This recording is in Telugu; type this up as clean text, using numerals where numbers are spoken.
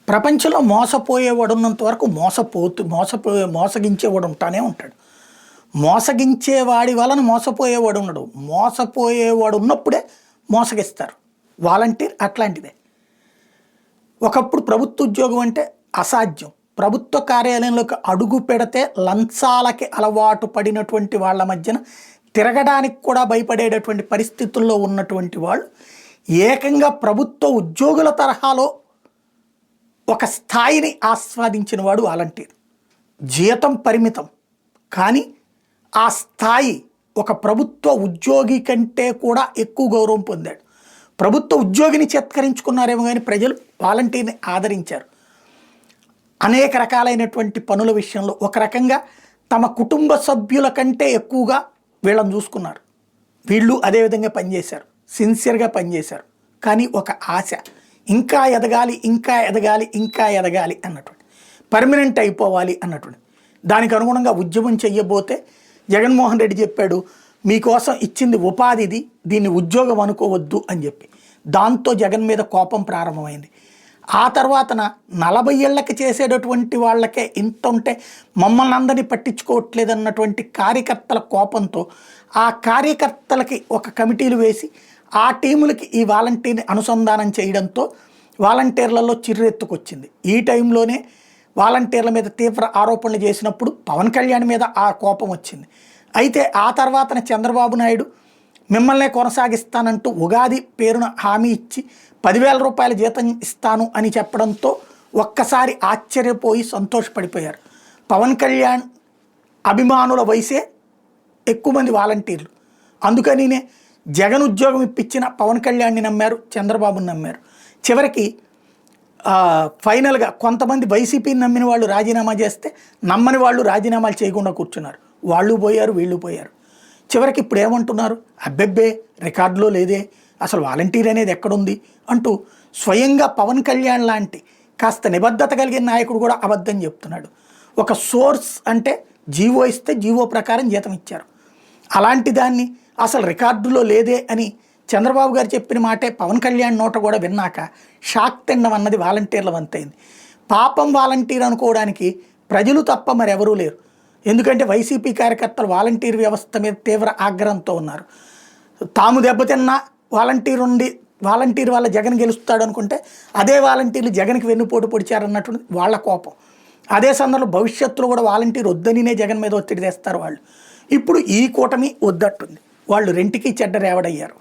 ప్రపంచంలో మోసపోయేవాడు ఉన్నంత వరకు మోసగించేవాడు ఉంటానే ఉంటాడు. మోసగించేవాడి వలన మోసపోయేవాడు ఉండడు. మోసపోయేవాడు ఉన్నప్పుడే మోసగిస్తారు. వాలంటీర్ అట్లాంటిదే. ఒకప్పుడు ప్రభుత్వ ఉద్యోగం అంటే అసాధ్యం. ప్రభుత్వ కార్యాలయంలోకి అడుగు పెడితే లంచాలకి అలవాటు పడినటువంటి వాళ్ళ మధ్యన తిరగడానికి కూడా భయపడేటటువంటి పరిస్థితుల్లో ఉన్నటువంటి వాళ్ళు ఏకంగా ప్రభుత్వ ఉద్యోగుల తరహాలో ఒక స్థాయిని ఆస్వాదించిన వాడు వాలంటీర్. జీతం పరిమితం, కానీ ఆ స్థాయి ఒక ప్రభుత్వ ఉద్యోగి కంటే కూడా ఎక్కువ గౌరవం పొందాడు. ప్రభుత్వ ఉద్యోగిని చిత్కరించుకున్నారేమో కానీ ప్రజలు వాలంటీర్ని ఆదరించారు. అనేక రకాలైనటువంటి పనుల విషయంలో ఒక రకంగా తమ కుటుంబ సభ్యుల కంటే ఎక్కువగా వీళ్ళని చూసుకున్నారు. వీళ్ళు అదేవిధంగా పనిచేశారు, సిన్సియర్గా పనిచేశారు. కానీ ఒక ఆశ, ఇంకా ఎదగాలి, ఇంకా ఎదగాలి, ఇంకా ఎదగాలి అన్నటువంటి, పర్మనెంట్ అయిపోవాలి అన్నటువంటి దానికి అనుగుణంగా ఉద్యమం చెయ్యబోతే జగన్మోహన్ రెడ్డి చెప్పాడు, మీకోసం ఇచ్చింది ఉపాధిది, దీన్ని ఉద్యోగం అనుకోవద్దు అని చెప్పి. దాంతో జగన్ మీద కోపం ప్రారంభమైంది. ఆ తర్వాతన 40 ఏళ్ళకి చేసేటటువంటి వాళ్ళకే ఇంత ఉంటే మమ్మల్ని అందరినీ పట్టించుకోవట్లేదు అన్నటువంటి కార్యకర్తల కోపంతో ఆ కార్యకర్తలకి ఒక కమిటీలు వేసి ఆ టీములకి ఈ వాలంటీర్ని అనుసంధానం చేయడంతో వాలంటీర్లలో చిర్రెత్తుకొచ్చింది. ఈ టైంలోనే వాలంటీర్ల మీద తీవ్ర ఆరోపణలు చేసినప్పుడు పవన్ కళ్యాణ్ మీద ఆ కోపం వచ్చింది. అయితే ఆ తర్వాతన చంద్రబాబు నాయుడు మిమ్మల్నే కొనసాగిస్తానంటూ ఉగాది పేరున హామీ ఇచ్చి 10,000 రూపాయల జీతం ఇస్తాను అని చెప్పడంతో ఒక్కసారి ఆశ్చర్యపోయి సంతోషపడిపోయారు. పవన్ కళ్యాణ్ అభిమానుల వయసే ఎక్కువ మంది వాలంటీర్లు. అందుకనినే జగన్ ఉద్యోగం ఇప్పించిన పవన్ కళ్యాణ్ని నమ్మారు, చంద్రబాబుని నమ్మారు. చివరికి ఫైనల్గా కొంతమంది వైసీపీని నమ్మిన వాళ్ళు రాజీనామా చేస్తే నమ్మని వాళ్ళు రాజీనామాలు చేయకుండా కూర్చున్నారు. వాళ్ళు పోయారు, వీళ్ళు పోయారు. చివరికి ఇప్పుడు ఏమంటున్నారు, అబ్బెబ్బే రికార్డులో లేదే, అసలు వాలంటీర్ అనేది ఎక్కడుంది అంటూ స్వయంగా పవన్ కళ్యాణ్ లాంటి కాస్త నిబద్ధత కలిగిన నాయకుడు కూడా అబద్ధం చెప్తున్నాడు. ఒక సోర్స్ అంటే జీవో ఇస్తే జీవో ప్రకారం జీతం ఇచ్చారు. అలాంటి దాన్ని అసలు రికార్డులో లేదే అని చంద్రబాబు గారు చెప్పిన మాటే పవన్ కళ్యాణ్ నోట కూడా విన్నాక షాక్ తినడం అన్నది వాలంటీర్ల వంతైంది. పాపం వాలంటీర్ అనుకోవడానికి ప్రజలు తప్ప మరెవరూ లేరు. ఎందుకంటే వైసీపీ కార్యకర్తలు వాలంటీర్ వ్యవస్థ మీద తీవ్ర ఆగ్రహంతో ఉన్నారు. తాము దెబ్బతిన్నా వాలంటీర్ వల్ల జగన్ గెలుస్తాడు అనుకుంటే అదే వాలంటీర్లు జగన్కి వెన్నుపోటు పొడిచారన్నటువంటి వాళ్ళ కోపం. అదే సందర్భంలో భవిష్యత్తులో కూడా వాలంటీర్ వద్దనినే జగన్ మీద ఒత్తిడి తెస్తారు వాళ్ళు. ఇప్పుడు ఈ కూటమి వద్దట్టుంది. వాళ్ళు రెంటికి చెడ్డ రేవడయ్యారు.